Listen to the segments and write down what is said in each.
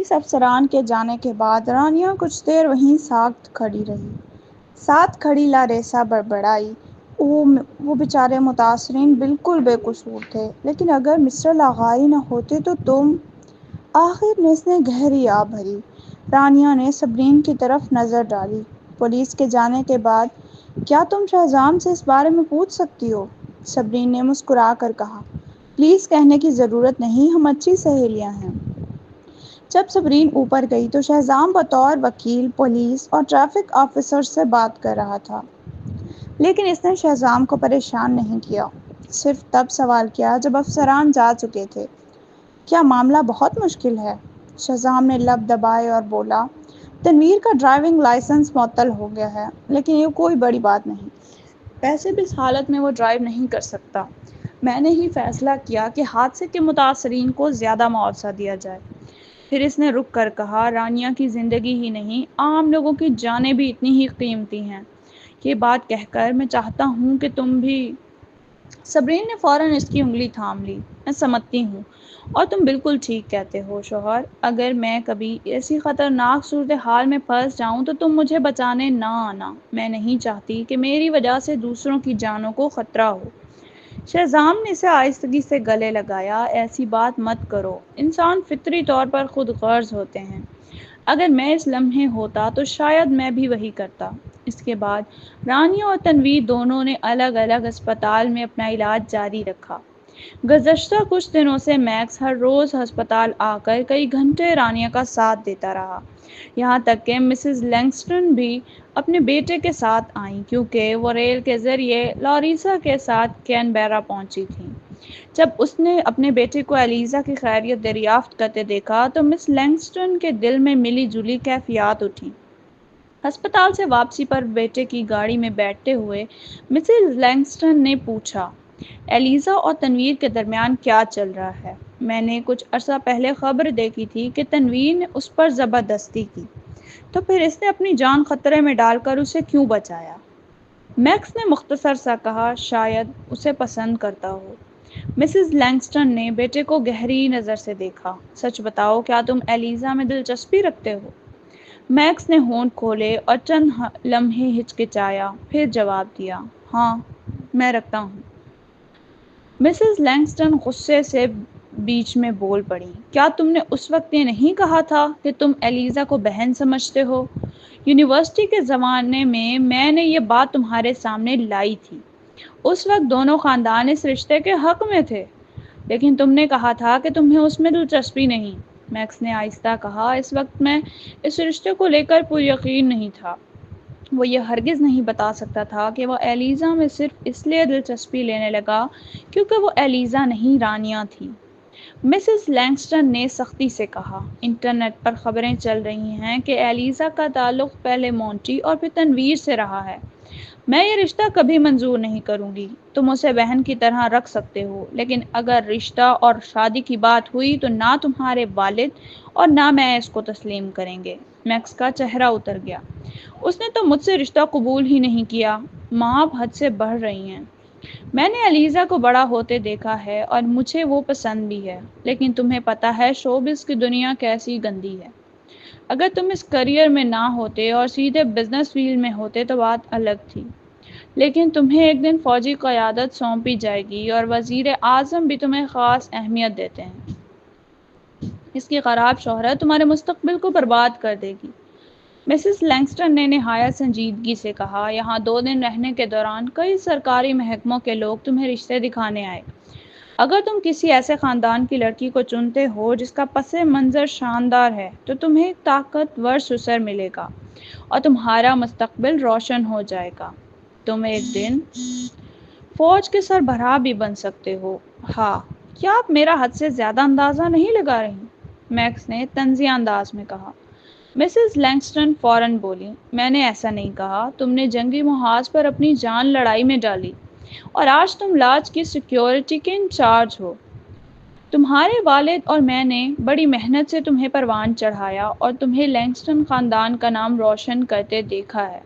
Police افسران کے جانے کے بعد رانیہ کچھ دیر وہیں ساکت کھڑی رہی۔ ساتھ کھڑی لاریسا بڑبڑائی، وہ بیچارے متاثرین بالکل بے قصور تھے، لیکن اگر مسٹر لاغاری نہ ہوتے تو تم… آخر اس نے گہری آہ بھری۔ رانیہ نے صبرین کی طرف نظر ڈالی۔ پولیس کے جانے کے بعد کیا تم شہزام سے اس بارے میں پوچھ سکتی ہو؟ صبرین نے مسکرا کر کہا۔ پلیز کہنے کی ضرورت نہیں، ہم اچھی سہیلیاں ہیں۔ جب صبرین اوپر گئی تو شہزام بطور وکیل پولیس اور ٹریفک آفیسر سے بات کر رہا تھا، لیکن اس نے شہزام کو پریشان نہیں کیا، صرف تب سوال کیا جب افسران جا چکے تھے۔ کیا معاملہ بہت مشکل ہے؟ شہزام نے لب دبائے اور بولا، تنویر کا ڈرائیونگ لائسنس معطل ہو گیا ہے، لیکن یہ کوئی بڑی بات نہیں۔ ویسے بھی اس حالت میں وہ ڈرائیو نہیں کر سکتا۔ میں نے ہی فیصلہ کیا کہ حادثے کے متاثرین کو زیادہ معاوضہ دیا جائے۔ پھر اس نے رک کر کہا، رانیہ کی زندگی ہی نہیں، عام لوگوں کی جانیں بھی اتنی ہی قیمتی ہیں۔ یہ بات کہہ کر میں چاہتا ہوں کہ تم بھی… صبرین نے فوراً اس کی انگلی تھام لی۔ میں سمجھتی ہوں، اور تم بالکل ٹھیک کہتے ہو شوہر، اگر میں کبھی ایسی خطرناک صورتحال میں پھنس جاؤں تو تم مجھے بچانے نہ آنا۔ میں نہیں چاہتی کہ میری وجہ سے دوسروں کی جانوں کو خطرہ ہو۔ شہزام نے اسے آہستگی سے گلے لگایا، ایسی بات مت کرو، انسان فطری طور پر خود غرض ہوتے ہیں۔ اگر میں اس لمحے ہوتا تو شاید میں بھی وہی کرتا۔ اس کے بعد رانیہ اور تنویر دونوں نے الگ الگ اسپتال میں اپنا علاج جاری رکھا۔ گزشتہ کچھ دنوں سے میکس ہر روز ہسپتال آ کر کئی گھنٹے رانیہ کا ساتھ دیتا رہا، یہاں تک کہ مسز لینگسٹن بھی اپنے بیٹے کے ساتھ آئیں، کیونکہ وہ ریل کے ذریعے لاریسا کے ساتھ کینبررا پہنچی تھیں۔ جب اس نے اپنے بیٹے کو ایلیزا کی خیریت دریافت کرتے دیکھا تو مس لینگسٹن کے دل میں ملی جلی کیفیات اٹھیں۔ ہسپتال سے واپسی پر بیٹے کی گاڑی میں بیٹھتے ہوئے مسز لینگسٹن نے پوچھا، ایلیزا اور تنویر کے درمیان کیا چل رہا ہے؟ میں نے کچھ عرصہ پہلے خبر دیکھی تھی کہ تنویر نے اس پر زبردستی کی، تو پھر اس نے اپنی جان خطرے میں ڈال کر اسے کیوں بچایا؟ میکس نے مختصر سا کہا، شاید اسے پسند کرتا ہو۔ مسز لینگسٹن نے بیٹے کو گہری نظر سے دیکھا۔ سچ بتاؤ، کیا تم ایلیزا میں دلچسپی رکھتے ہو؟ میکس نے ہونٹ کھولے اور چند لمحے ہچکچایا، پھر جواب دیا، ہاں، میں رکھتا ہوں۔ مسز لینگسٹن غصے سے بیچ میں بول پڑی، کیا تم نے اس وقت یہ نہیں کہا تھا کہ تم ایلیزا کو بہن سمجھتے ہو؟ یونیورسٹی کے زمانے میں میں نے یہ بات تمہارے سامنے لائی تھی۔ اس وقت دونوں خاندان اس رشتے کے حق میں تھے، لیکن تم نے کہا تھا کہ تمہیں اس میں دلچسپی نہیں۔ میکس نے آہستہ کہا، اس وقت میں اس رشتے کو لے کر پر یقین نہیں تھا۔ وہ یہ ہرگز نہیں بتا سکتا تھا کہ وہ ایلیزا میں صرف اس لیے دلچسپی لینے لگا کیونکہ وہ ایلیزا نہیں، رانیہ تھی۔ مسز لینگسٹن نے سختی سے کہا، انٹرنیٹ پر خبریں چل رہی ہیں کہ ایلیزا کا تعلق پہلے مونٹی اور پھر تنویر سے رہا ہے۔ میں یہ رشتہ کبھی منظور نہیں کروں گی۔ تم اسے بہن کی طرح رکھ سکتے ہو، لیکن اگر رشتہ اور شادی کی بات ہوئی تو نہ تمہارے والد اور نہ میں اس کو تسلیم کریں گے۔ میکس کا چہرہ اتر گیا۔ اس نے تو مجھ سے رشتہ قبول ہی نہیں کیا۔ ماں اب حد سے بڑھ رہی ہیں۔ میں نے ایلیزا کو بڑا ہوتے دیکھا ہے اور مجھے وہ پسند بھی ہے، لیکن تمہیں پتہ ہے شوبز کی دنیا کیسی گندی ہے۔ اگر تم اس کیریئر میں نہ ہوتے اور سیدھے بزنس فیلڈ میں ہوتے تو بات الگ تھی، لیکن تمہیں ایک دن فوجی قیادت سونپی جائے گی اور وزیر اعظم بھی تمہیں خاص اہمیت دیتے ہیں۔ اس کی خراب شہرت تمہارے مستقبل کو برباد کر دے گی۔ مسز لینگسٹن نے نہایت سنجیدگی سے کہا، یہاں 2 دن رہنے کے دوران کئی سرکاری محکموں کے لوگ تمہیں رشتے دکھانے آئے۔ اگر تم کسی ایسے خاندان کی لڑکی کو چنتے ہو جس کا پس منظر شاندار ہے تو تمہیں ایک طاقتور سسر ملے گا اور تمہارا مستقبل روشن ہو جائے گا۔ تم ایک دن فوج کے سربراہ بھی بن سکتے ہو۔ ہاں، کیا آپ میرا حد سے زیادہ اندازہ نہیں لگا رہی؟ میکس نے طنزیہ انداز میں کہا۔ مسز لینگسٹن فوراً بولی، میں نے ایسا نہیں کہا۔ تم نے جنگی محاذ پر اپنی جان لڑائی میں ڈالی اور آج تم لاج کی سیکیورٹی کے انچارج ہو۔ تمہارے والد اور میں نے بڑی محنت سے تمہیں پروان چڑھایا اور تمہیں لینگسٹن خاندان کا نام روشن کرتے دیکھا ہے۔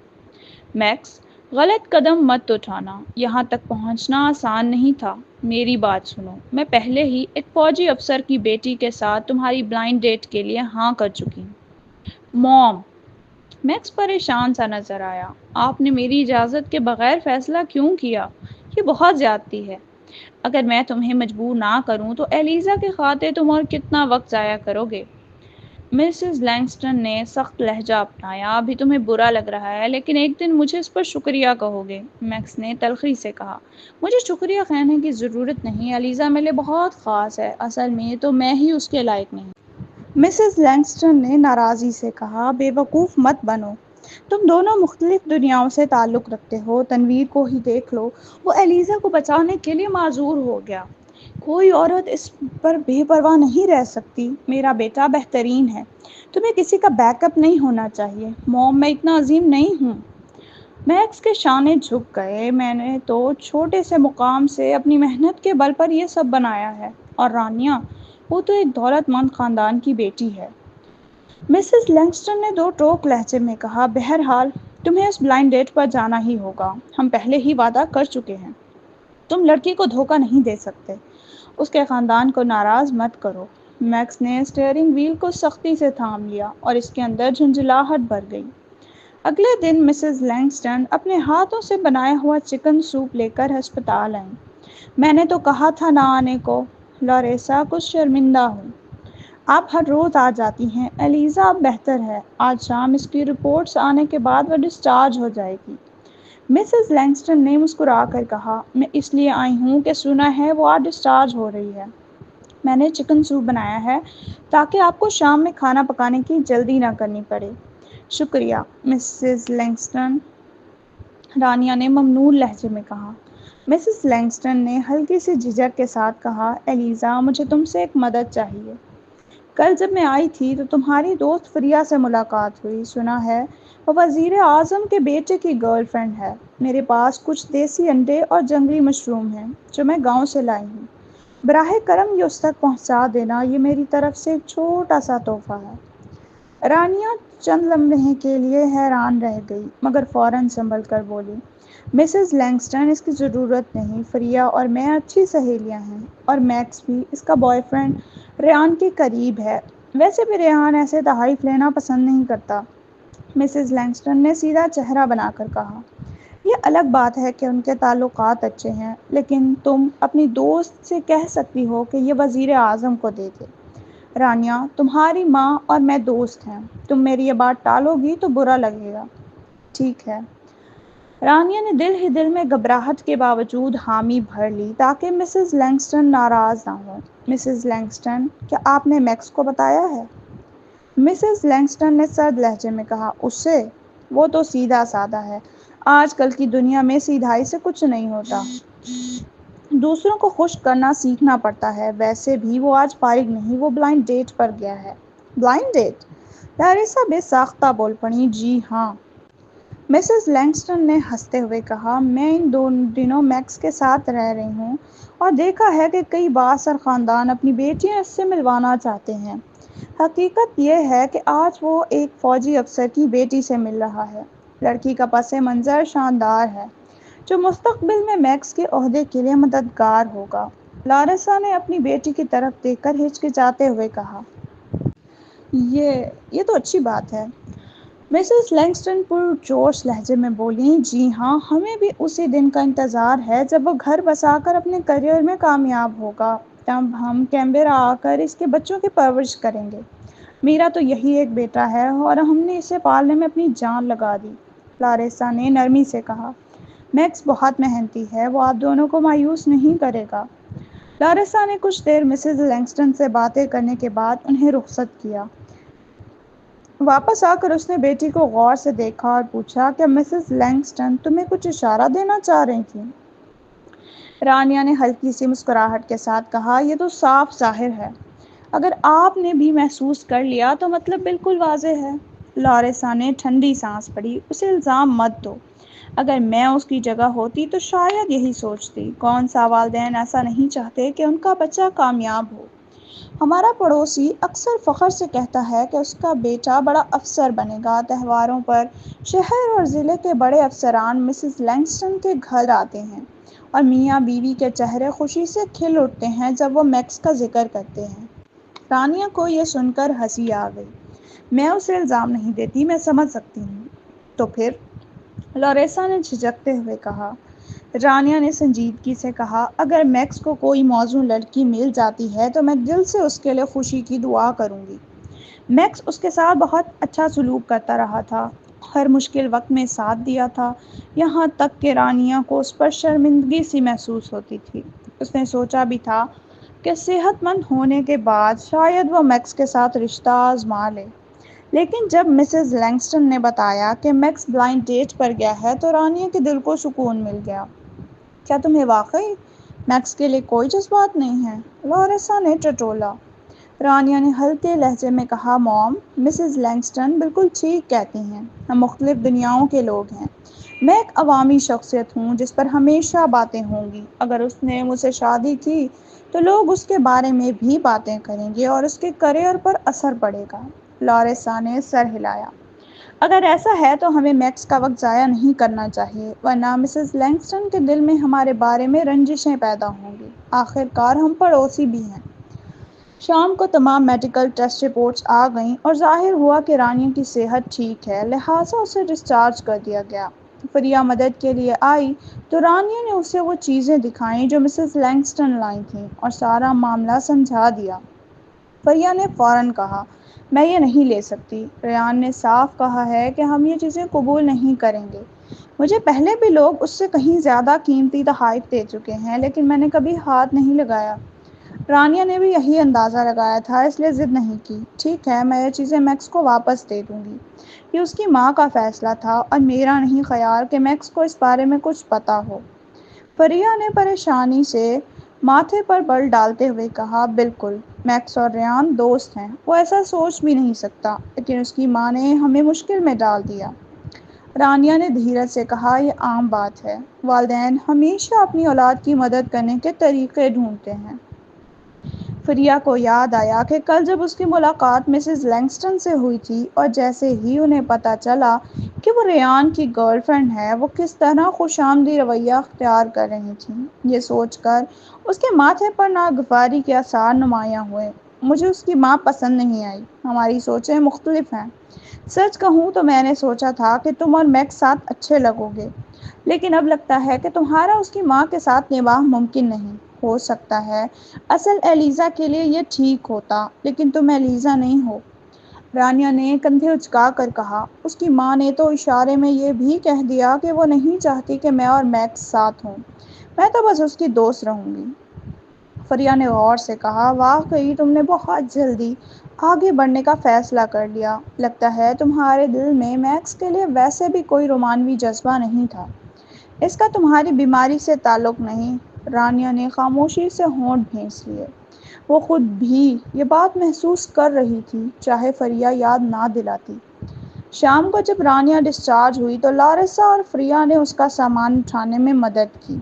میکس، غلط قدم مت اٹھانا، یہاں تک پہنچنا آسان نہیں تھا۔ میری بات سنو، میں پہلے ہی ایک فوجی افسر کی بیٹی کے ساتھ تمہاری بلائنڈ ڈیٹ کے لیے ہاں کر چکی ہوں۔ موم، میکس پریشان سا نظر آیا۔ آپ نے میری اجازت کے بغیر فیصلہ کیوں کیا؟ یہ بہت زیادتی ہے۔ اگر میں تمہیں مجبور نہ کروں تو ایلیزا کے خاطر تم اور کتنا وقت ضائع کرو گے؟ مسز لینگسٹن نے سخت لہجہ اپنایا۔ ابھی تمہیں برا لگ رہا ہے، لیکن ایک دن مجھے اس پر شکریہ کہو گے۔ میکس نے تلخی سے کہا، مجھے شکریہ کہنے کی ضرورت نہیں، ایلیزا میرے لیے بہت خاص ہے، اصل میں تو میں ہی اس کے لائق نہیں۔ مسز لینگسٹن نے ناراضی سے کہا، بے وقوف مت بنو، تم دونوں مختلف دنیاؤں سے تعلق رکھتے ہو۔ تنویر کو ہی دیکھ لو، وہ ایلیزا کو بچانے کے لیے معذور ہو گیا۔ کوئی عورت اس پر بے پرواہ نہیں رہ سکتی۔ میرا بیٹا بہترین ہے، تمہیں کسی کا بیک اپ نہیں ہونا چاہیے۔ موم، میں اتنا عظیم نہیں ہوں۔ میکس کے شانے جھک گئے۔ میں نے تو چھوٹے سے مقام سے اپنی محنت کے بل پر یہ سب بنایا ہے، اور رانیہ، وہ تو ایک دولت مند خاندان کی بیٹی ہے۔ مسز لینگسٹن نے دو ٹوک لہجے میں کہا، بہرحال تمہیں اس بلائنڈ ڈیٹ پر جانا ہی ہوگا، ہم پہلے ہی وعدہ کر چکے ہیں۔ تم لڑکی کو دھوکہ نہیں دے سکتے، اس کے خاندان کو ناراض مت کرو۔ میکس نے اسٹیئرنگ وہیل کو سختی سے تھام لیا اور اس کے اندر جھنجھلاہٹ بھر گئی۔ اگلے دن مسز لینگسٹن اپنے ہاتھوں سے بنایا ہوا چکن سوپ لے کر ہسپتال آئیں۔ میں نے تو کہا تھا نہ آنے کو، لاریسا، کچھ شرمندہ ہوں۔ آپ ہر روز آ جاتی ہیں۔ ایلیزا اب بہتر ہے، آج شام اس کی رپورٹس آنے کے بعد وہ ڈسچارج ہو جائے گی۔ مسز لینگسٹن نے مسکرا کر کہا، میں اس لیے آئی ہوں کہ سنا ہے وہ آج ڈسچارج ہو رہی ہے۔ میں نے چکن سوپ بنایا ہے تاکہ آپ کو شام میں کھانا پکانے کی جلدی نہ کرنی پڑے۔ شکریہ، مسز لینگسٹن، رانیہ نے ممنون لہجے میں کہا۔ مسز لینگسٹن نے ہلکی سی جھجک کے ساتھ کہا، ایلیزا، مجھے تم سے ایک مدد چاہیے۔ کل جب میں آئی تھی تو تمہاری دوست فریہ سے ملاقات ہوئی۔ سنا ہے وہ وزیر اعظم کے بیٹے کی گرل فرینڈ ہے۔ میرے پاس کچھ دیسی انڈے اور جنگلی مشروم ہیں جو میں گاؤں سے لائی ہوں۔ براہ کرم یہ اس تک پہنچا دینا، یہ میری طرف سے ایک چھوٹا سا تحفہ ہے۔ رانیہ چند لمحے کے لیے حیران رہ گئی، مگر فوراً سنبھل کر بولی، مسز لینگسٹن، اس کی ضرورت نہیں۔ فریہ اور میں اچھی سہیلیاں ہیں، اور میکس بھی اس کا بوائے فرینڈ ریان کے قریب ہے۔ ویسے بھی ریان ایسے تحائف لینا پسند نہیں کرتا۔ مسز لینگسٹن نے سیدھا چہرہ بنا کر کہا، یہ الگ بات ہے کہ ان کے تعلقات اچھے ہیں، لیکن تم اپنی دوست سے کہہ سکتی ہو کہ یہ وزیر اعظم کو دے دے۔ رانیہ، تمہاری ماں اور میں دوست ہیں، تم میری یہ بات ٹالو گی تو برا لگے گا۔ ٹھیک ہے۔ رانیہ نے دل ہی دل میں گھبراہٹ کے باوجود حامی بھر لی تاکہ مسز لینگسٹن ناراض نہ ہو۔ مسز لینگسٹن، کیا آپ نے میکس کو بتایا ہے؟ مسز لینگسٹن نے سرد لہجے میں کہا، اس سے؟ وہ تو سیدھا سادہ ہے، آج کل کی دنیا میں سیدھائی سے کچھ نہیں ہوتا۔ دوسروں کو خوش کرنا سیکھنا پڑتا ہے۔ ویسے بھی وہ آج فارغ نہیں، وہ بلائنڈ ڈیٹ پر گیا ہے۔ Blind date? لاریسا بے ساختہ بول پڑی، جی ہاں۔ مسز لینگسٹن نے ہنستے ہوئے کہا، میں ان دنوں میکس کے ساتھ رہ رہی ہوں اور دیکھا ہے کہ کئی بااثر خاندان اپنی بیٹیاں اس سے ملوانا چاہتے ہیں۔ حقیقت یہ ہے کہ آج وہ ایک فوجی افسر کی بیٹی سے مل رہا ہے۔ لڑکی کا پس منظر شاندار ہے، جو مستقبل میں میکس کے عہدے کے لیے مددگار ہوگا۔ لاریسا نے اپنی بیٹی کی طرف دیکھ کر ہچکچاتے ہوئے کہا، یہ تو اچھی بات ہے۔ مسز لینگسٹن پرجوش لہجے میں بولیں، جی ہاں، ہمیں بھی اسی دن کا انتظار ہے جب وہ گھر بسا کر اپنے کیریئر میں کامیاب ہوگا، تب ہم کینبرا آ کر اس کے بچوں کی پرورش کریں گے۔ میرا تو یہی ایک بیٹا ہے اور ہم نے اسے پالنے میں اپنی جان لگا دی۔ لاریسا نے نرمی سے کہا، میکس بہت محنتی ہے، وہ آپ دونوں کو مایوس نہیں کرے گا۔ لاریسا نے کچھ دیر مسز لینگسٹن سے باتیں کرنے کے بعد انہیں رخصت کیا۔ واپس آ کر اس نے بیٹی کو غور سے دیکھا اور پوچھا، کیا مسز لینگسٹن تمہیں کچھ اشارہ دینا چاہ رہی تھیں؟ رانیہ نے ہلکی سی مسکراہٹ کے ساتھ کہا، یہ تو صاف ظاہر ہے، اگر آپ نے بھی محسوس کر لیا تو مطلب بالکل واضح ہے۔ لاریسا نے ٹھنڈی سانس پڑی، اسے الزام مت دو، اگر میں اس کی جگہ ہوتی تو شاید یہی سوچتی۔ کون سا والدین ایسا نہیں چاہتے کہ ان کا بچہ کامیاب ہو؟ ہمارا پڑوسی اکثر فخر سے کہتا ہے کہ اس کا بیٹا بڑا افسر بنے گا۔ تہواروں پر شہر اور ضلع کے بڑے افسران مسز لینگسٹن کے گھر آتے ہیں اور میاں بیوی کے چہرے خوشی سے کھل اٹھتے ہیں جب وہ میکس کا ذکر کرتے ہیں۔ رانیہ کو یہ سن کر ہنسی آ گئی۔ میں اسے الزام نہیں دیتی، میں سمجھ سکتی ہوں۔ تو پھر؟ لاریسا نے جھجکتے ہوئے کہا۔ رانیہ نے سنجیدگی سے کہا، اگر میکس کو کوئی موزوں لڑکی مل جاتی ہے تو میں دل سے اس کے لیے خوشی کی دعا کروں گی۔ میکس اس کے ساتھ بہت اچھا سلوک کرتا رہا تھا، ہر مشکل وقت میں ساتھ دیا تھا، یہاں تک کہ رانیہ کو اس پر شرمندگی سی محسوس ہوتی تھی۔ اس نے سوچا بھی تھا کہ صحت مند ہونے کے بعد شاید وہ میکس کے ساتھ رشتہ آزما لے، لیکن جب مسز لینگسٹن نے بتایا کہ میکس بلائنڈ ڈیٹ پر گیا ہے تو رانیہ کے دل کو سکون مل گیا۔ کیا تمہیں واقعی میکس کے لیے کوئی جذبات نہیں ہے؟ لاریسا نے ٹٹولا۔ رانیہ نے ہلکے لہجے میں کہا، موم، مسز لینگسٹن بالکل ٹھیک کہتی ہیں، ہم مختلف دنیاؤں کے لوگ ہیں۔ میں ایک عوامی شخصیت ہوں جس پر ہمیشہ باتیں ہوں گی۔ اگر اس نے مجھ سے شادی کی تو لوگ اس کے بارے میں بھی باتیں کریں گے اور اس کے کیریئر پر اثر پڑے گا۔ لاریسا نے سر ہلایا۔ اگر ایسا ہے تو ہمیں میکس کا وقت ضائع نہیں کرنا چاہیے، ورنہ مسز لینگسٹن کے دل میں ہمارے بارے میں رنجشیں پیدا ہوں گی۔ آخر کار ہم پڑوسی بھی ہیں۔ شام کو تمام میڈیکل ٹیسٹ رپورٹس آ گئیں اور ظاہر ہوا کہ رانیہ کی صحت ٹھیک ہے، لہٰذا اسے ڈسچارج کر دیا گیا۔ فریہ مدد کے لیے آئی تو رانیہ نے اسے وہ چیزیں دکھائیں جو مسز لینگسٹن لائی تھیں اور سارا معاملہ سمجھا دیا۔ فریہ نے فوراً کہا، میں یہ نہیں لے سکتی۔ ریان نے صاف کہا ہے کہ ہم یہ چیزیں قبول نہیں کریں گے۔ مجھے پہلے بھی لوگ اس سے کہیں زیادہ قیمتی تحائف دے چکے ہیں، لیکن میں نے کبھی ہاتھ نہیں لگایا۔ رانیہ نے بھی یہی اندازہ لگایا تھا، اس لیے ضد نہیں کی۔ ٹھیک ہے، میں یہ چیزیں میکس کو واپس دے دوں گی۔ یہ اس کی ماں کا فیصلہ تھا اور میرا نہیں خیال کہ میکس کو اس بارے میں کچھ پتہ ہو۔ فریہ نے پریشانی سے ماتھے پر بل ڈالتے ہوئے کہا، بالکل، میکس اور ریان دوست ہیں، وہ ایسا سوچ بھی نہیں سکتا، لیکن اس کی ماں نے ہمیں مشکل میں ڈال دیا۔ رانیہ نے دھیرج سے کہا، یہ عام بات ہے، والدین ہمیشہ اپنی اولاد کی مدد کرنے کے طریقے ڈھونڈتے ہیں۔ فریہ کو یاد آیا کہ کل جب اس کی ملاقات مسز لینگسٹن سے ہوئی تھی اور جیسے ہی انہیں پتہ چلا کہ وہ ریان کی گرل فرینڈ ہے، وہ کس طرح خوش آمدی رویہ اختیار کر رہی تھیں۔ یہ سوچ کر اس کے ماتھے پر ناگواری کے آثار نمایاں ہوئے۔ مجھے اس کی ماں پسند نہیں آئی، ہماری سوچیں مختلف ہیں۔ سچ کہوں تو میں نے سوچا تھا کہ تم اور میکس ساتھ اچھے لگو گے، لیکن اب لگتا ہے کہ تمہارا اس کی ماں کے ساتھ نباہ ممکن نہیں ہو سکتا ہے۔ اصل ایلیزا کے لیے یہ ٹھیک ہوتا، لیکن تم ایلیزا نہیں ہو۔ رانیہ نے کندھے اچکا کر کہا، اس کی ماں نے تو اشارے میں یہ بھی کہہ دیا کہ وہ نہیں چاہتی کہ میں اور میکس ساتھ ہوں، میں تو بس اس کی دوست رہوں گی۔ فریہ نے غور سے کہا، واقعی تم نے بہت جلدی آگے بڑھنے کا فیصلہ کر لیا۔ لگتا ہے تمہارے دل میں میکس کے لیے ویسے بھی کوئی رومانوی جذبہ نہیں تھا۔ اس کا تمہاری بیماری سے تعلق نہیں۔ رانیہ نے خاموشی سے ہونٹ بھینس لیے۔ وہ خود بھی یہ بات محسوس کر رہی تھی، چاہے فریہ یاد نہ دلاتی۔ شام کو جب رانیہ ڈسچارج ہوئی تو لاریسا اور فریہ نے اس کا سامان اٹھانے میں مدد کی۔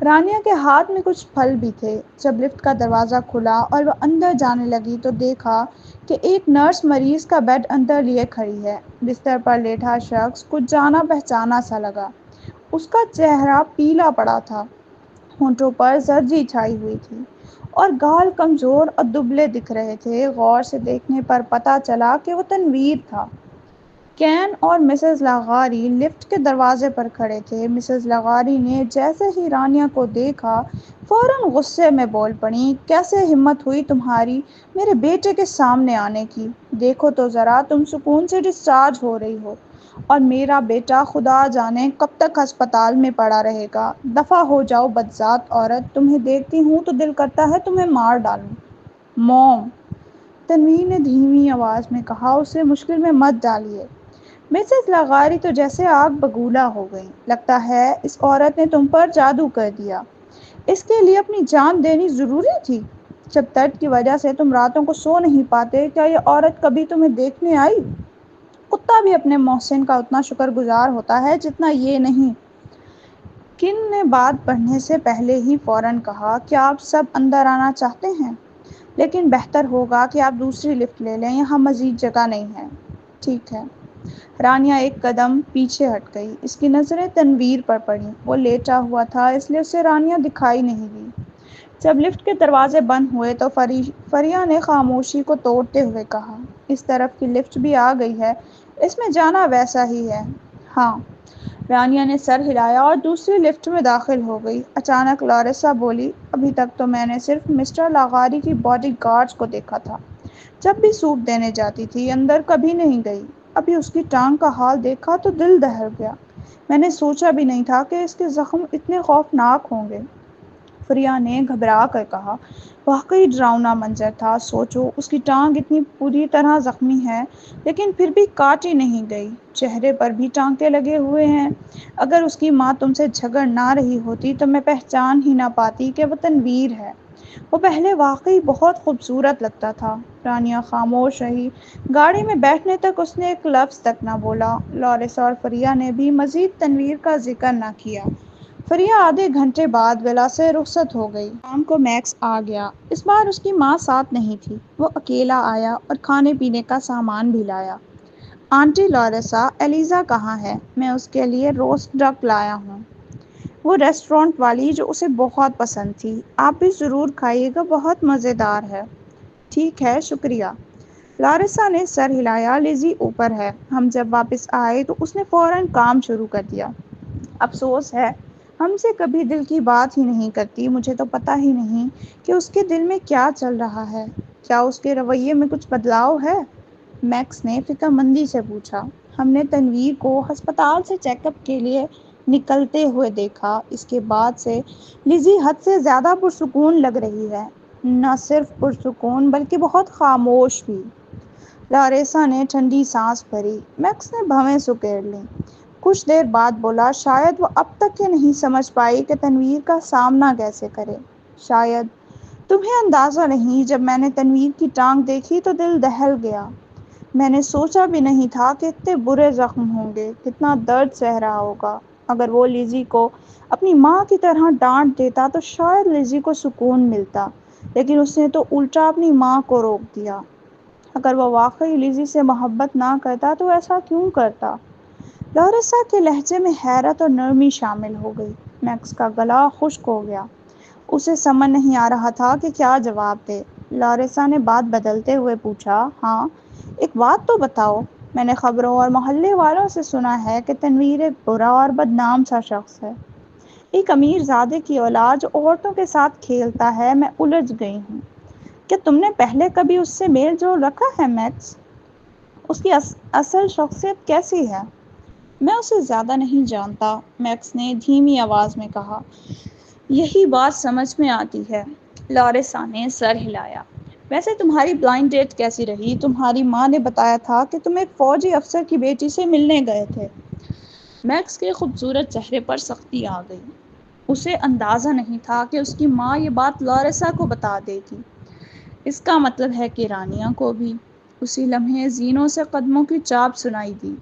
رانیہ کے ہاتھ میں کچھ پھل بھی تھے۔ جب لفٹ کا دروازہ کھلا اور وہ اندر جانے لگی تو دیکھا کہ ایک نرس مریض کا بیڈ اندر لیے کھڑی ہے۔ بستر پر لیٹا شخص کچھ جانا پہچانا سا لگا۔ اس کا چہرہ پیلا پڑا تھا، ہونٹوں پر زرجی چھائی ہوئی تھی اور گال کمزور اور دبلے دکھ رہے تھے۔ غور سے دیکھنے پر پتہ چلا کہ وہ تنویر تھا۔ کین اور مسز لاغاری لفٹ کے دروازے پر کھڑے تھے۔ مسز لاغاری نے جیسے ہی رانیہ کو دیکھا فوراً غصے میں بول پڑیں، کیسے ہمت ہوئی تمہاری میرے بیٹے کے سامنے آنے کی؟ دیکھو تو ذرا، تم سکون سے ڈسچارج ہو رہی ہو اور میرا بیٹا خدا جانے کب تک ہسپتال میں پڑا رہے گا۔ دفع ہو جاؤ بدذات عورت، تمہیں دیکھتی ہوں تو دل کرتا ہے تمہیں مار ڈالوں۔ موم، تنویر نے دھیمی آواز میں کہا، اسے مشکل میں مت ڈالیے۔ مسز لاغاری تو جیسے آگ بگولا ہو گئیں۔ لگتا ہے اس عورت نے تم پر جادو کر دیا۔ اس کے لیے اپنی جان دینی ضروری تھی؟ جب درد کی وجہ سے تم راتوں کو سو نہیں پاتے، کیا یہ عورت کبھی تمہیں دیکھنے آئی؟ کتا بھی اپنے محسن کا اتنا شکر گزار ہوتا ہے جتنا یہ نہیں۔ کن نے بات بڑھنے سے پہلے ہی فوراً کہا، کیا آپ سب اندر آنا چاہتے ہیں؟ لیکن بہتر ہوگا کہ آپ دوسری لفٹ لے لیں، یہاں مزید جگہ نہیں ہے۔ ٹھیک ہے۔ رانیہ ایک قدم پیچھے ہٹ گئی۔ اس کی نظریں تنویر پر پڑیں۔ وہ لیٹا ہوا تھا اس لیے اسے رانیہ دکھائی نہیں دی۔ جب لفٹ کے دروازے بند ہوئے تو فریہ نے خاموشی کو توڑتے ہوئے کہا، اس طرف کی لفٹ بھی آ گئی ہے، اس میں جانا ویسا ہی ہے۔ ہاں۔ رانیہ نے سر ہلایا اور دوسری لفٹ میں داخل ہو گئی۔ اچانک لاریسا بولی، ابھی تک تو میں نے صرف مسٹر لاغاری کی باڈی گارڈز کو دیکھا تھا، جب بھی سوپ دینے جاتی تھی، اندر کبھی نہیں گئی۔ ابھی اس کی ٹانگ کا حال دیکھا تو دل دہل گیا۔ میں نے سوچا بھی نہیں تھا کہ اس کے زخم اتنے خوفناک ہوں گے۔ فریہ نے گھبرا کر کہا، واقعی ڈراؤنا منظر تھا۔ سوچو، اس کی ٹانگ اتنی بری طرح زخمی ہے لیکن پھر بھی کاٹی نہیں گئی، چہرے پر بھی ٹانکے لگے ہوئے ہیں۔ اگر اس کی ماں تم سے جھگڑ نہ رہی ہوتی تو میں پہچان ہی نہ پاتی کہ وہ تنویر ہے۔ وہ پہلے واقعی بہت خوبصورت لگتا تھا۔ رانیہ خاموش رہی۔ گاڑی میں بیٹھنے تک اس نے ایک لفظ تک نہ بولا۔ لاریسا اور فریہ نے بھی مزید تنویر کا ذکر نہ کیا۔ فریہ آدھے گھنٹے بعد ولا سے رخصت ہو گئی۔ شام کو میکس آ گیا۔ اس بار اس کی ماں ساتھ نہیں تھی۔ وہ اکیلا آیا اور کھانے پینے کا سامان بھی لایا۔ آنٹی لاریسا، ایلیزا کہاں ہے؟ میں اس کے لیے روسٹ ڈک لایا ہوں، وہ ریسٹورانٹ والی جو اسے بہت پسند تھی۔ آپ بھی ضرور کھائیے گا، بہت مزیدار ہے۔ ٹھیک ہے، شکریہ۔ لاریسا نے سر ہلایا۔ لیزی اوپر ہے۔ ہم جب واپس آئے تو اس نے فوراً کام شروع کر دیا۔ افسوس ہے، ہم سے کبھی دل کی بات ہی نہیں کرتی۔ مجھے تو پتہ ہی نہیں کہ اس کے دل میں کیا چل رہا ہے۔ کیا اس کے رویے میں کچھ بدلاؤ ہے؟ میکس نے فکر مندی سے پوچھا۔ ہم نے تنویر کو ہسپتال سے چیک اپ کے لیے نکلتے ہوئے دیکھا۔ اس کے بعد سے لیزی حد سے زیادہ پرسکون لگ رہی ہے۔ نہ صرف پرسکون بلکہ بہت خاموش بھی۔ لاریسا نے ٹھنڈی سانس بھری۔ میکس نے بھویں سکیڑ لیں۔ کچھ دیر بعد بولا، شاید وہ اب تک یہ نہیں سمجھ پائی کہ تنویر کا سامنا کیسے کرے۔ شاید تمہیں اندازہ نہیں، جب میں نے تنویر کی ٹانگ دیکھی تو دل دہل گیا۔ میں نے سوچا بھی نہیں تھا کہ اتنے برے زخم ہوں گے، کتنا درد سہ رہا ہوگا۔ اگر وہ لیزی کو اپنی ماں کی طرح ڈانٹ دیتا تو شاید لیزی کو سکون ملتا، لیکن اس نے تو الٹا اپنی ماں کو روک دیا۔ اگر وہ واقعی لیزی سے محبت نہ کرتا تو ایسا کیوں کرتا؟ لاریسا کے لہجے میں حیرت اور نرمی شامل ہو گئی۔ میکس کا گلا خشک ہو گیا۔ اسے سمجھ نہیں آ رہا تھا کہ کیا جواب دے۔ لاریسا نے بات بدلتے ہوئے پوچھا، ہاں، ایک بات تو بتاؤ، میں نے خبروں اور محلے والوں سے سنا ہے کہ تنویر ایک برا اور بدنام سا شخص ہے، ایک امیر زادے کی اولاد جو عورتوں کے ساتھ کھیلتا ہے۔ میں الجھ گئی ہوں۔ کیا تم نے پہلے کبھی اس سے میل جول رکھا ہے میکس؟ اس کی اصل شخصیت کیسی ہے؟ میں اسے زیادہ نہیں جانتا، میکس نے دھیمی آواز میں کہا۔ یہی بات سمجھ میں آتی ہے۔ لاریسا نے سر ہلایا۔ ویسے تمہاری بلائنڈ ڈیٹ کیسی رہی؟ تمہاری ماں نے بتایا تھا کہ تم ایک فوجی افسر کی بیٹی سے ملنے گئے تھے۔ میکس کے خوبصورت چہرے پر سختی آ گئی۔ اسے اندازہ نہیں تھا کہ اس کی ماں یہ بات لاریسا کو بتا دے گی۔ اس کا مطلب ہے کہ رانیہ کو بھی۔ اسی لمحے زینوں سے قدموں کی چاپ سنائی دی۔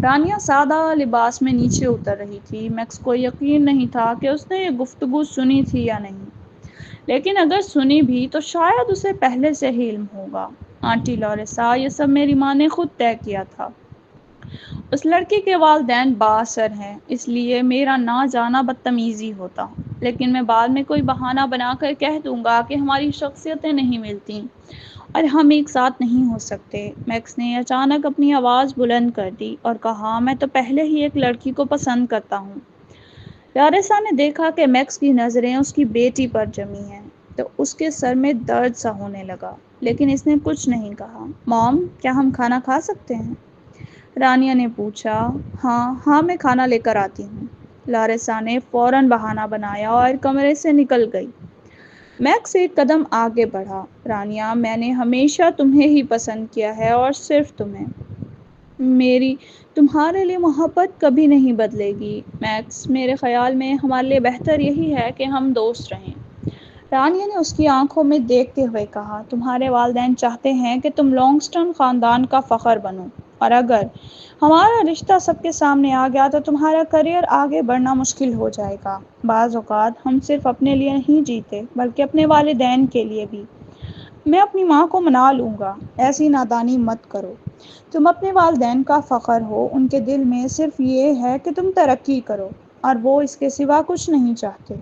رانیہ سادہ لباس میں نیچے اتر رہی تھی۔ میکس کو یقین نہیں تھا کہ اس نے یہ گفتگو سنی تھی یا نہیں، لیکن اگر سنی بھی تو شاید اسے پہلے سے ہی علم ہوگا۔ آنٹی لاریسا، یہ سب میری ماں نے خود طے کیا تھا۔ اس لڑکی کے والدین بااثر ہیں، اس لیے میرا نہ جانا بدتمیزی ہوتا، لیکن میں بعد میں کوئی بہانہ بنا کر کہہ دوں گا کہ ہماری شخصیتیں نہیں ملتیں اور ہم ایک ساتھ نہیں ہو سکتے۔ میکس نے اچانک اپنی آواز بلند کر دی اور کہا، میں تو پہلے ہی ایک لڑکی کو پسند کرتا ہوں۔ لاریسا نے دیکھا کہ میکس کی نظریں اس کی بیٹی پر جمی ہیں تو اس کے سر میں درد سا ہونے لگا، لیکن اس نے کچھ نہیں کہا۔ مام، کیا ہم کھانا کھا سکتے ہیں؟ رانیہ نے پوچھا۔ ہاں، میں کھانا لے کر آتی ہوں۔ لاریسا نے فوراً بہانہ بنایا اور کمرے سے نکل گئی۔ میکس ایک قدم آگے بڑھا۔ رانیہ، میں نے ہمیشہ تمہیں ہی پسند کیا ہے اور صرف تمہیں۔ میری تمہارے لیے محبت کبھی نہیں بدلے گی میکس۔ میرے خیال میں ہمارے لیے بہتر یہی ہے کہ ہم دوست رہیں۔ رانیہ نے اس کی آنکھوں میں دیکھتے ہوئے کہا، تمہارے والدین چاہتے ہیں کہ تم لانگسٹن خاندان کا فخر بنو، اور اگر ہمارا رشتہ سب کے سامنے آ گیا تو تمہارا کیریئر آگے بڑھنا مشکل ہو جائے گا۔ بعض اوقات ہم صرف اپنے لیے نہیں جیتے بلکہ اپنے والدین کے لیے بھی۔ میں اپنی ماں کو منا لوں گا۔ ایسی نادانی مت کرو۔ تم اپنے والدین کا فخر ہو، ان کے دل میں صرف یہ ہے کہ تم ترقی کرو اور وہ اس کے سوا کچھ نہیں چاہتے۔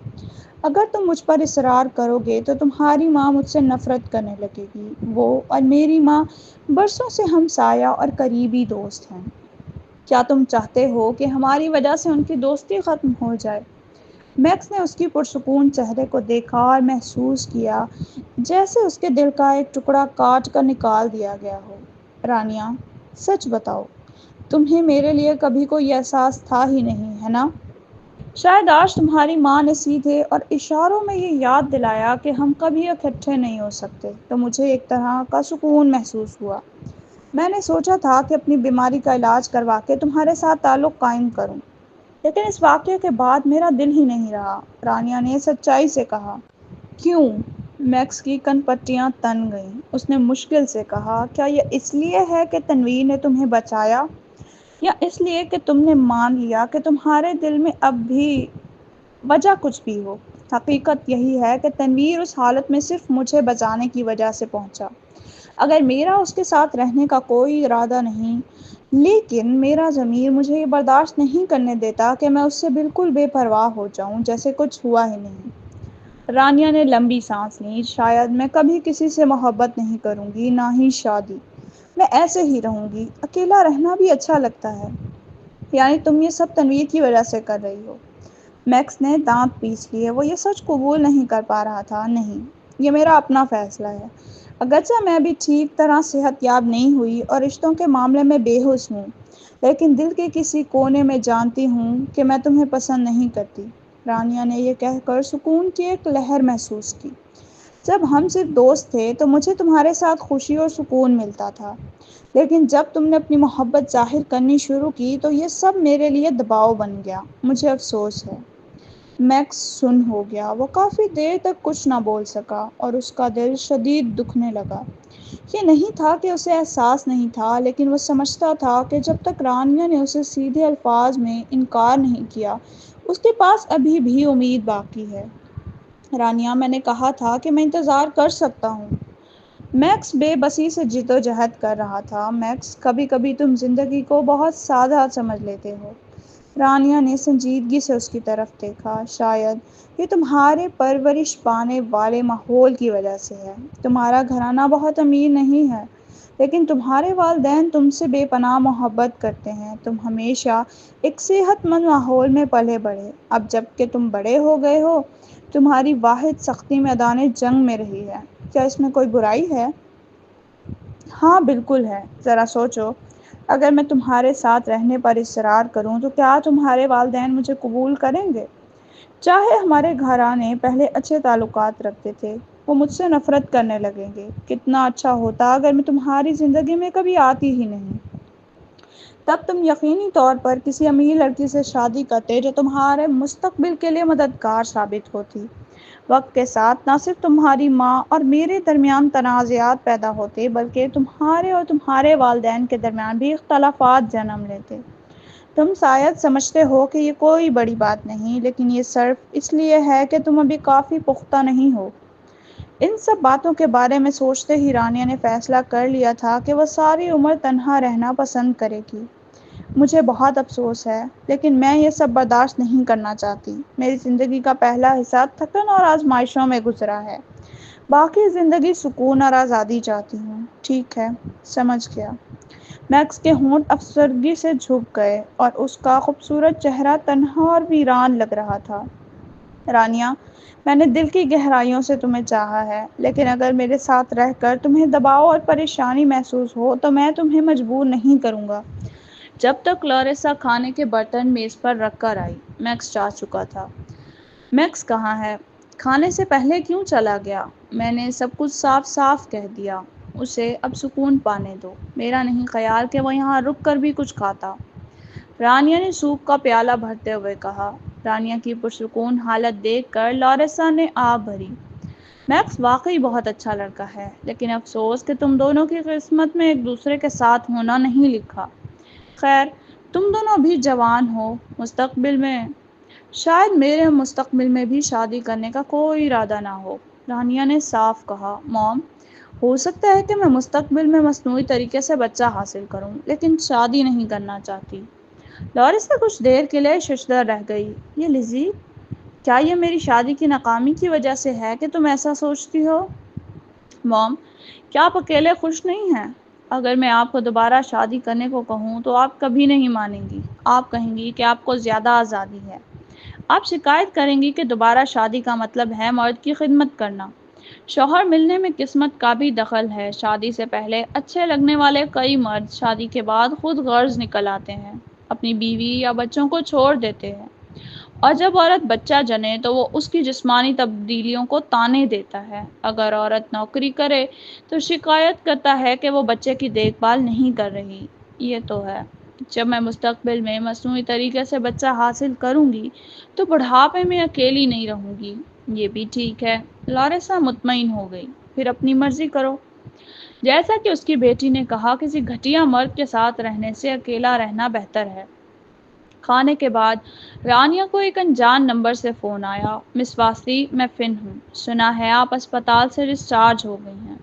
اگر تم مجھ پر اصرار کرو گے تو تمہاری ماں مجھ سے نفرت کرنے لگے گی۔ وہ اور میری ماں برسوں سے ہمسایہ اور قریبی دوست ہیں۔ کیا تم چاہتے ہو کہ ہماری وجہ سے ان کی دوستی ختم ہو جائے؟ میکس نے اس کی پرسکون چہرے کو دیکھا اور محسوس کیا جیسے اس کے دل کا ایک ٹکڑا کاٹ کر نکال دیا گیا ہو۔ رانیہ، سچ بتاؤ، تمہیں میرے لیے کبھی کوئی احساس تھا ہی نہیں، ہے نا؟ شاید آج تمہاری ماں نے سیدھے اور اشاروں میں یہ یاد دلایا کہ ہم کبھی اکٹھے نہیں ہو سکتے تو مجھے ایک طرح کا سکون محسوس ہوا۔ میں نے سوچا تھا کہ اپنی بیماری کا علاج کروا کے تمہارے ساتھ تعلق قائم کروں، لیکن اس واقعے کے بعد میرا دل ہی نہیں رہا۔ رانیہ نے سچائی سے کہا۔ کیوں؟ میکس کی کن پٹیاں تن گئیں۔ اس نے مشکل سے کہا، کیا یہ اس لیے ہے کہ تنویر نے تمہیں بچایا، یا اس لیے کہ تم نے مان لیا کہ تمہارے دل میں اب بھی وجہ کچھ بھی ہو؟ حقیقت یہی ہے کہ تنویر اس حالت میں صرف مجھے بچانے کی وجہ سے پہنچا۔ اگر میرا اس کے ساتھ رہنے کا کوئی ارادہ نہیں، لیکن میرا ضمیر مجھے یہ برداشت نہیں کرنے دیتا کہ میں اس سے بالکل بے پرواہ ہو جاؤں جیسے کچھ ہوا ہی نہیں۔ رانیہ نے لمبی سانس لی۔ شاید میں کبھی کسی سے محبت نہیں کروں گی، نہ ہی شادی۔ میں ایسے ہی رہوں گی۔ اکیلا رہنا بھی اچھا لگتا ہے۔ یعنی تم یہ سب تنویر کی وجہ سے کر رہی ہو؟ میکس نے دانت پیس لیے۔ وہ یہ سچ قبول نہیں کر پا رہا تھا۔ نہیں، یہ میرا اپنا فیصلہ ہے۔ اگرچہ میں بھی ٹھیک طرح صحت یاب نہیں ہوئی اور رشتوں کے معاملے میں بے ہوش ہوں، لیکن دل کے کسی کونے میں جانتی ہوں کہ میں تمہیں پسند نہیں کرتی۔ رانیہ نے یہ کہہ کر سکون کی ایک لہر محسوس کی۔ جب ہم صرف دوست تھے تو مجھے تمہارے ساتھ خوشی اور سکون ملتا تھا، لیکن جب تم نے اپنی محبت ظاہر کرنی شروع کی تو یہ سب میرے لیے دباؤ بن گیا۔ مجھے افسوس ہے۔ میکس سن ہو گیا۔ وہ کافی دیر تک کچھ نہ بول سکا اور اس کا دل شدید دکھنے لگا۔ یہ نہیں تھا کہ اسے احساس نہیں تھا، لیکن وہ سمجھتا تھا کہ جب تک رانیہ نے اسے سیدھے الفاظ میں انکار نہیں کیا، اس کے پاس ابھی بھی امید باقی ہے۔ رانیہ، میں نے کہا تھا کہ میں انتظار کر سکتا ہوں۔ میکس بے بسی سے جدوجہد کر رہا تھا۔ میکس، کبھی کبھی تم زندگی کو بہت سادہ سمجھ لیتے ہو۔ رانیہ نے سنجیدگی سے اس کی طرف دیکھا۔ شاید یہ تمہارے پرورش پانے والے ماحول کی وجہ سے ہے۔ تمہارا گھرانہ بہت امیر نہیں ہے، لیکن تمہارے والدین تم سے بے پناہ محبت کرتے ہیں۔ تم ہمیشہ ایک صحت مند ماحول میں پلے بڑھے۔ اب جب کہ تم بڑے ہو گئے ہو، تمہاری واحد سختی میدان جنگ میں رہی ہے۔ کیا اس میں کوئی برائی ہے؟ ہاں، بالکل ہے۔ ذرا سوچو، اگر میں تمہارے ساتھ رہنے پر اصرار کروں تو کیا تمہارے والدین مجھے قبول کریں گے؟ چاہے ہمارے گھرانے پہلے اچھے تعلقات رکھتے تھے، وہ مجھ سے نفرت کرنے لگیں گے۔ کتنا اچھا ہوتا اگر میں تمہاری زندگی میں کبھی آتی ہی نہیں۔ تب تم یقینی طور پر کسی امیر لڑکی سے شادی کرتے جو تمہارے مستقبل کے لیے مددگار ثابت ہوتی۔ وقت کے ساتھ نہ صرف تمہاری ماں اور میرے درمیان تنازعات پیدا ہوتے، بلکہ تمہارے اور تمہارے والدین کے درمیان بھی اختلافات جنم لیتے۔ تم شاید سمجھتے ہو کہ یہ کوئی بڑی بات نہیں، لیکن یہ صرف اس لیے ہے کہ تم ابھی کافی پختہ نہیں ہو۔ ان سب باتوں کے بارے میں سوچتے ہی رانیہ نے فیصلہ کر لیا تھا کہ وہ ساری عمر تنہا رہنا پسند کرے گی۔ مجھے بہت افسوس ہے، لیکن میں یہ سب برداشت نہیں کرنا چاہتی۔ میری زندگی کا پہلا حصہ تھکن اور آزمائشوں میں گزرا ہے۔ باقی زندگی سکون اور آزادی چاہتی ہوں۔ ٹھیک ہے، سمجھ گیا۔ میکس کے ہونٹ افسردگی سے جھک گئے اور اس کا خوبصورت چہرہ تنہا اور ویران لگ رہا تھا۔ رانیہ، میں نے دل کی گہرائیوں سے تمہیں چاہا ہے، لیکن اگر میرے ساتھ رہ کر تمہیں دباؤ اور پریشانی محسوس ہو تو میں تمہیں مجبور نہیں کروں گا۔ جب تک لاریسا کھانے کے برتن میز پر رکھ کر آئی، میکس چاہ چکا تھا۔ میکس کہاں ہے؟ کھانے سے پہلے کیوں چلا گیا؟ میں نے سب کچھ صاف صاف کہہ دیا۔ اسے اب سکون پانے دو۔ میرا نہیں خیال کہ وہ یہاں رک کر بھی کچھ کھاتا۔ رانیہ نے سوپ کا پیالہ بھرتے ہوئے کہا۔ رانیہ کی پرسکون حالت دیکھ کر لاریسا نے آہ بھری۔ میکس واقعی بہت اچھا لڑکا ہے، لیکن افسوس کہ تم دونوں کی قسمت میں ایک دوسرے کے ساتھ ہونا نہیں لکھا۔ خیر، تم دونوں ابھی جوان ہو، مستقبل میں شاید میرے مستقبل میں بھی شادی کرنے کا کوئی ارادہ نہ ہو۔ رانیہ نے صاف کہا۔ موم، ہو سکتا ہے کہ میں مستقبل میں مصنوعی طریقے سے بچہ حاصل کروں، لیکن شادی نہیں کرنا چاہتی۔ لارس سے کچھ دیر کے لیے ششدر رہ گئی۔ یہ لزی، کیا یہ میری شادی کی ناکامی کی وجہ سے ہے کہ تم ایسا سوچتی ہو؟ موم، کیا آپ اکیلے خوش نہیں ہیں؟ اگر میں آپ کو دوبارہ شادی کرنے کو کہوں تو آپ کبھی نہیں مانیں گی۔ آپ کہیں گی کہ آپ کو زیادہ آزادی ہے۔ آپ شکایت کریں گی کہ دوبارہ شادی کا مطلب ہے مرد کی خدمت کرنا۔ شوہر ملنے میں قسمت کا بھی دخل ہے۔ شادی سے پہلے اچھے لگنے والے کئی مرد شادی کے بعد خود غرض نکل آتے ہیں، اپنی بیوی یا بچوں کو چھوڑ دیتے ہیں، اور جب عورت بچہ جنے تو وہ اس کی جسمانی تبدیلیوں کو تانے دیتا ہے۔ اگر عورت نوکری کرے تو شکایت کرتا ہے کہ وہ بچے کی دیکھ بھال نہیں کر رہی۔ یہ تو ہے، جب میں مستقبل میں مصنوعی طریقے سے بچہ حاصل کروں گی تو بڑھاپے میں اکیلی نہیں رہوں گی۔ یہ بھی ٹھیک ہے۔ لاریسا مطمئن ہو گئی۔ پھر اپنی مرضی کرو۔ جیسا کہ اس کی بیٹی نے کہا، کسی گھٹیا مرد کے ساتھ رہنے سے اکیلا رہنا بہتر ہے۔ کھانے کے بعد رانیہ کو ایک انجان نمبر سے فون آیا۔ مس واستی، میں فن ہوں۔ سنا ہے آپ اسپتال سے ڈسچارج ہو گئی ہیں۔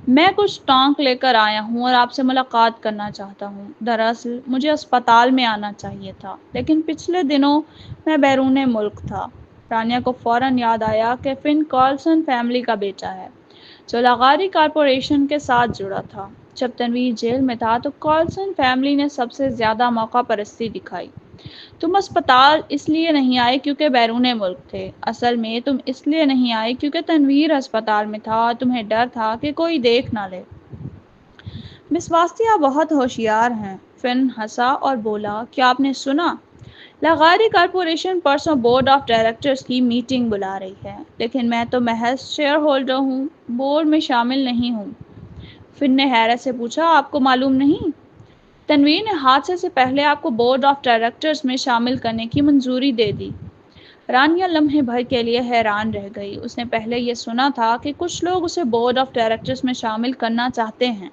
میں کچھ ٹانک لے کر آیا ہوں اور آپ سے ملاقات کرنا چاہتا ہوں۔ دراصل مجھے اسپتال میں آنا چاہیے تھا، لیکن پچھلے دنوں میں بیرون ملک تھا۔ رانیہ کو فوراً یاد آیا کہ فن کارلسن فیملی کا بیٹا ہے، جو لاغاری کارپوریشن کے ساتھ جڑا تھا۔ جب تنویر جیل میں تھا تو کارلسن فیملی نے سب سے زیادہ موقع پرستی دکھائی۔ تم اسپتال اس لیے نہیں آئے کیونکہ بیرون ملک تھے، اصل میں تم اس لیے نہیں آئے کیونکہ تنویر اسپتال میں تھا اور تمہیں ڈر تھا کہ کوئی دیکھ نہ لے۔ مس واستی، آپ بہت ہوشیار ہیں۔ فن ہنسا اور بولا، کیا آپ نے سنا؟ لاغاری کارپوریشن پرسوں بورڈ آف ڈائریکٹرز کی میٹنگ بلا رہی ہے، لیکن میں تو محض شیئر ہولڈر ہوں، بورڈ میں شامل نہیں ہوں۔ فن نے حیرت سے پوچھا، آپ کو معلوم نہیں؟ تنویر نے حادثے سے پہلے آپ کو بورڈ آف ڈائریکٹرز میں شامل کرنے کی منظوری دے دی۔ رانیہ لمحے بھر کے لیے حیران رہ گئی۔ اس نے پہلے یہ سنا تھا کہ کچھ لوگ اسے بورڈ آف ڈائریکٹرز میں شامل کرنا چاہتے ہیں،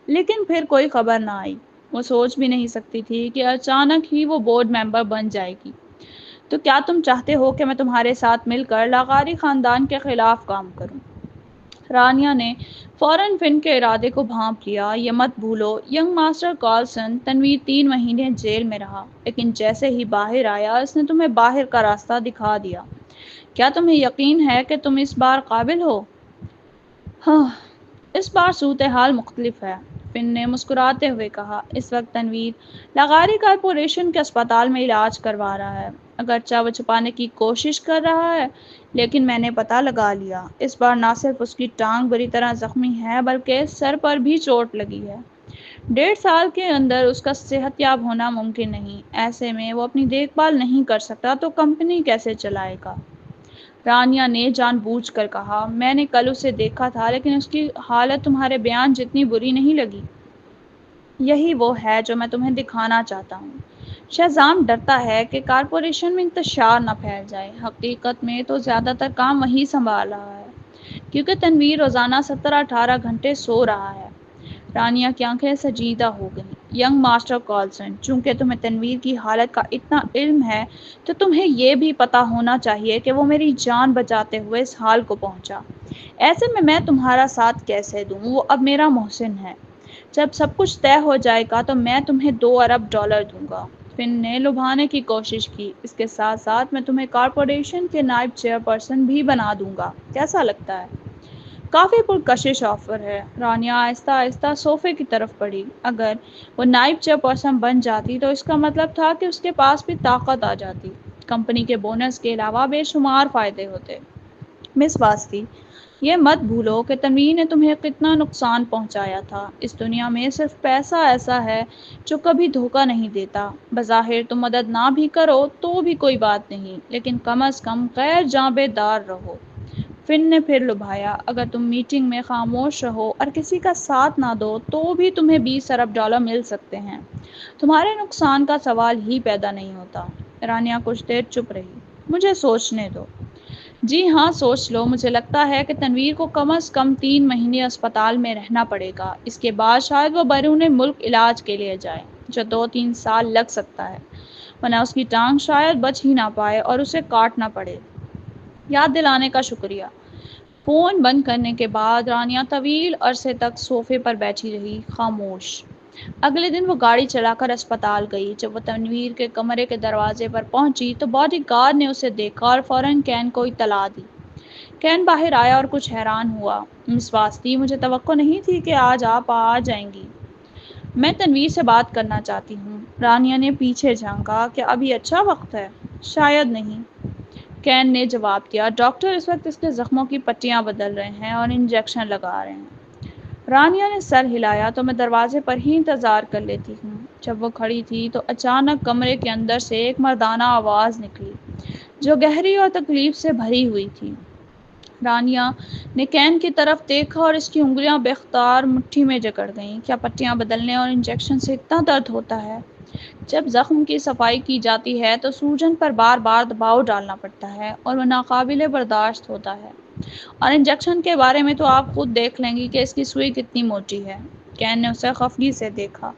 لیکن پھر کوئی خبر نہ آئی۔ وہ سوچ بھی نہیں سکتی تھی کہ اچانک ہی وہ بورڈ ممبر بن جائے گی۔ تو کیا تم چاہتے ہو کہ میں تمہارے ساتھ مل کر لاغاری خاندان کے خلاف کام کروں؟ رانیہ نے فوراً فن کے ارادے کو بھانپ لیا۔ یہ مت بھولو، ینگ ماسٹر کارلسن، تنویر 3 مہینے جیل میں رہا، لیکن جیسے ہی باہر آیا اس نے تمہیں باہر کا راستہ دکھا دیا۔ کیا تمہیں یقین ہے کہ تم اس بار قابل ہو؟ ہاں، اس بار صورتحال مختلف ہے، فن نے مسکراتے ہوئے کہا۔ اس وقت تنویر لاغاری کارپوریشن کے اسپتال میں علاج کروا رہا ہے۔ اگرچہ وہ چھپانے کی کوشش کر رہا ہے، لیکن میں نے پتہ لگا لیا۔ اس بار نہ صرف اس کی ٹانگ بری طرح زخمی ہے بلکہ سر پر بھی چوٹ لگی ہے۔ 1.5 سال کے اندر اس کا صحت یاب ہونا ممکن نہیں۔ ایسے میں وہ اپنی دیکھ بھال نہیں کر سکتا تو کمپنی کیسے چلائے گا؟ رانیہ نے جان بوجھ کر کہا، میں نے کل اسے دیکھا تھا، لیکن اس کی حالت تمہارے بیان جتنی بری نہیں لگی۔ یہی وہ ہے جو میں تمہیں دکھانا چاہتا ہوں۔ شہزام ڈرتا ہے کہ کارپوریشن میں انتشار نہ پھیل جائے۔ حقیقت میں تو زیادہ تر کام وہی سنبھال رہا ہے، کیونکہ تنویر روزانہ 17-18 گھنٹے سو رہا ہے۔ رانیہ کی آنکھیں سجیدہ ہو گئیں۔ ینگ ماسٹر کارلسن، چونکہ تمہیں تنویر کی حالت کا اتنا علم ہے تو تمہیں یہ بھی پتہ ہونا چاہیے کہ وہ میری جان بچاتے ہوئے اس حال کو پہنچا۔ ایسے میں تمہارا ساتھ کیسے دوں؟ وہ اب میرا محسن ہے۔ جب سب کچھ طے ہو جائے گا تو میں تمہیں $2 ارب دوں گا۔ فن نے لبھانے کی کوشش کی، اس کے ساتھ ساتھ میں تمہیں کارپوریشن کے نائب چیئر پرسن بھی بنا دوں گا۔ کیسا لگتا ہے؟ کافی پرکشش آفر ہے۔ رانیہ آہستہ آہستہ صوفے کی طرف بڑھی۔ اگر وہ نائب چیئر پرسن بن جاتی تو اس کا مطلب تھا کہ اس کے پاس بھی طاقت آ جاتی۔ کمپنی کے بونس کے علاوہ بے شمار فائدے ہوتے۔ مس واستی، یہ مت بھولو کہ تنویر نے تمہیں کتنا نقصان پہنچایا تھا۔ اس دنیا میں صرف پیسہ ایسا ہے جو کبھی دھوکہ نہیں دیتا۔ بظاہر تم مدد نہ بھی کرو تو بھی کوئی بات نہیں، لیکن کم از کم غیر جانبے دار رہو۔ فن نے پھر لبھایا، اگر تم میٹنگ میں خاموش رہو اور کسی کا ساتھ نہ دو تو بھی تمہیں $20 ارب مل سکتے ہیں۔ تمہارے نقصان کا سوال ہی پیدا نہیں ہوتا۔ رانیہ کچھ دیر چپ رہی۔ مجھے سوچنے دو۔ جی ہاں، سوچ لو۔ مجھے لگتا ہے کہ تنویر کو کم از کم 3 مہینے اسپتال میں رہنا پڑے گا۔ اس کے بعد شاید وہ بیرون ملک علاج کے لیے جائے، جو 2-3 سال لگ سکتا ہے، ورنہ اس کی ٹانگ شاید بچ ہی نہ پائے اور اسے کاٹنا پڑے۔ یاد دلانے کا شکریہ۔ فون بند کرنے کے بعد رانیہ طویل عرصے تک صوفے پر بیٹھی رہی، خاموش۔ اگلے دن وہ گاڑی چلا کر اسپتال گئی۔ جب وہ تنویر کے کمرے کے دروازے پر پہنچی تو باڈی گارڈ نے اسے دیکھا اور فوراً کین کو اطلاع دی۔ کین باہر آیا اور کچھ حیران ہوا۔ مس واسطی، مجھے توقع نہیں تھی کہ آج آپ آ جائیں گی۔ میں تنویر سے بات کرنا چاہتی ہوں۔ رانیہ نے پیچھے جھانکا۔ کیا ابھی اچھا وقت ہے؟ شاید نہیں، کین نے جواب دیا۔ ڈاکٹر اس وقت اس کے زخموں کی پٹیاں بدل رہے ہیں اور انجیکشن لگا رہے ہیں۔ رانیہ نے سر ہلایا۔ تو میں دروازے پر ہی انتظار کر لیتی ہوں۔ جب وہ کھڑی تھی تو اچانک کمرے کے اندر سے ایک مردانہ آواز نکلی جو گہری اور تکلیف سے بھری ہوئی تھی۔ رانیہ نے کین کی طرف دیکھا اور اس کی انگلیاں بے اختیار مٹھی میں جکڑ گئیں۔ کیا پٹیاں بدلنے اور انجیکشن سے اتنا درد ہوتا ہے؟ جب زخم کی صفائی کی جاتی ہے تو سوجن پر بار بار دباؤ ڈالنا پڑتا ہے اور وہ ناقابل برداشت ہوتا ہے، اور انجیکشن کے بارے میں تو آپ خود دیکھ لیں گی کہ اس کی سوئی کتنی موٹی ہے۔ کین نے اسے خفگی سے دیکھا۔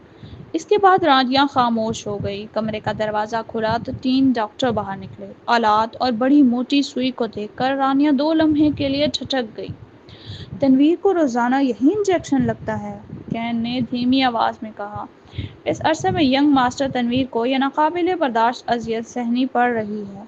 اس کے بعد رانیہ خاموش ہو گئی۔ کمرے کا دروازہ کھلا تو 3 ڈاکٹر باہر نکلے۔ آلات اور بڑی موٹی سوئی کو دیکھ کر رانیہ 2 لمحے کے لیے ٹھٹک گئی۔ تنویر کو روزانہ یہی انجیکشن لگتا ہے؟ کین نے دھیمی آواز میں کہا۔ اس عرصے میں ینگ ماسٹر تنویر کو یہ ناقابل برداشت اذیت سہنی پڑ رہی ہے۔